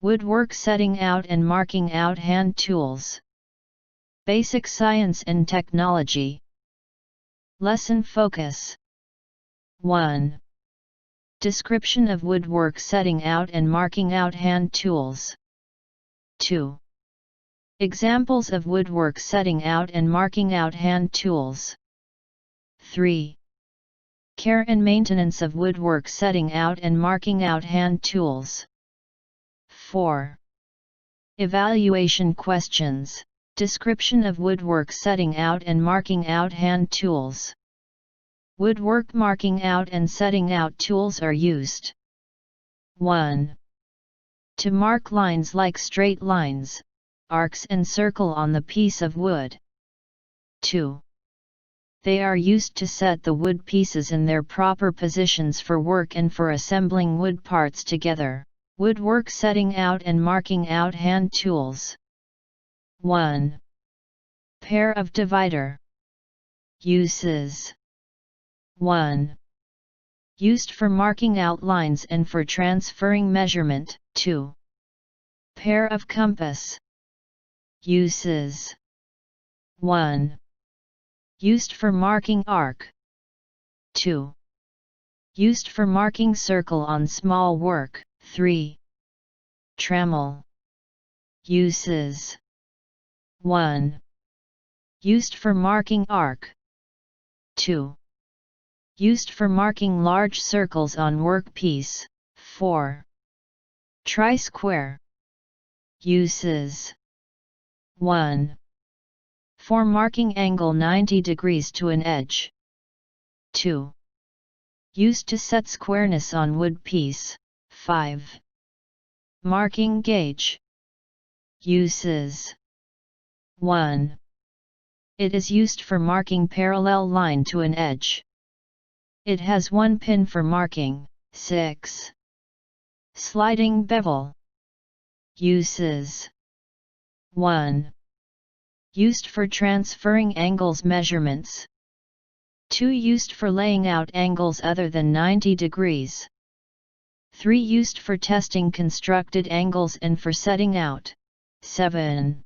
Woodwork setting out and marking out hand tools. Basic science and technology. Lesson focus. 1. Description of woodwork setting out and marking out hand tools. 2. Examples of woodwork setting out and marking out hand tools. 3. Care and maintenance of woodwork setting out and marking out hand tools. 4. Evaluation questions. Description of woodwork setting out and marking out hand tools. Woodwork marking out and setting out tools are used. 1. To mark lines like straight lines, arcs and circle on the piece of wood. 2. They are used to set the wood pieces in their proper positions for work and for assembling wood parts together. Woodwork setting out and marking out hand tools. 1. Pair of divider. Uses. 1. Used for marking out lines and for transferring measurement. 2. Pair of compass. Uses. 1. Used for marking arc. 2. Used for marking circle on small work. 3. Trammel. Uses. 1. Used for marking arc. 2. Used for marking large circles on workpiece. 4. Tri-square. Uses. 1. For marking angle 90 degrees to an edge. 2. Used to set squareness on wood piece. 5. Marking gauge. Uses. 1. It is used for marking parallel line to an edge. It has one pin for marking. 6. Sliding bevel. Uses. 1. Used for transferring angles measurements. 2. Used for laying out angles other than 90 degrees. 3. Used for testing constructed angles and for setting out. 7.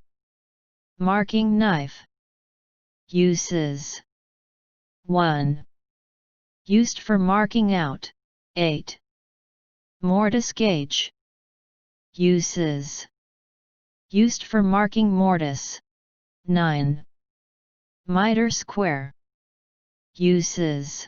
Marking knife. Uses. 1. Used for marking out. 8. Mortise gauge. Uses. Used for marking mortise. 9. Miter square. Uses.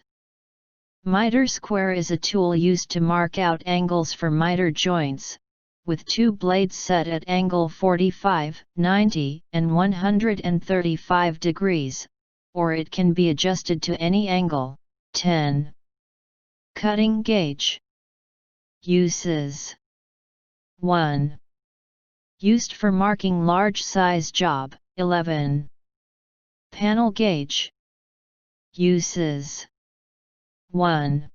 Miter square is a tool used to mark out angles for miter joints, with two blades set at angle 45, 90, and 135 degrees, or it can be adjusted to any angle. 10. Cutting gauge. Uses. 1. Used for marking large size job. 11. Panel gauge. Uses. 1.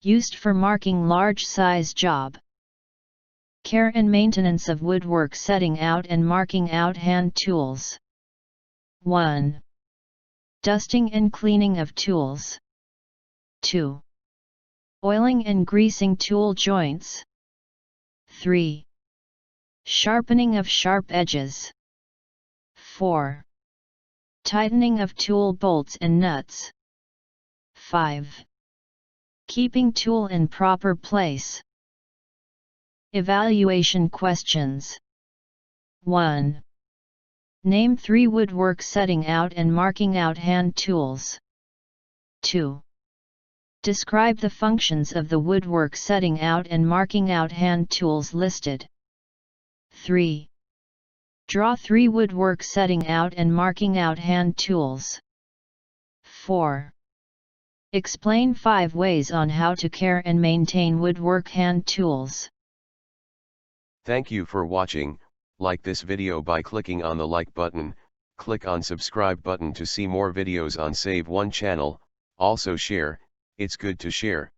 Used for marking large size job. Care and maintenance of woodwork setting out and marking out hand tools. 1. Dusting and cleaning of tools. 2. Oiling and greasing tool joints. 3. Sharpening of sharp edges. 4. Tightening of tool bolts and nuts. 5. Keeping tool in proper place. Evaluation questions. 1. Name 3 woodwork setting out and marking out hand tools. 2. Describe the functions of the woodwork setting out and marking out hand tools listed. 3. Draw 3 woodwork setting out and marking out hand tools. 4. Explain 5 ways on how to care and maintain woodwork hand tools. Thank you for watching. Like this video by clicking on the like button, click on subscribe button to see more videos on Save One channel, also share, it's good to share.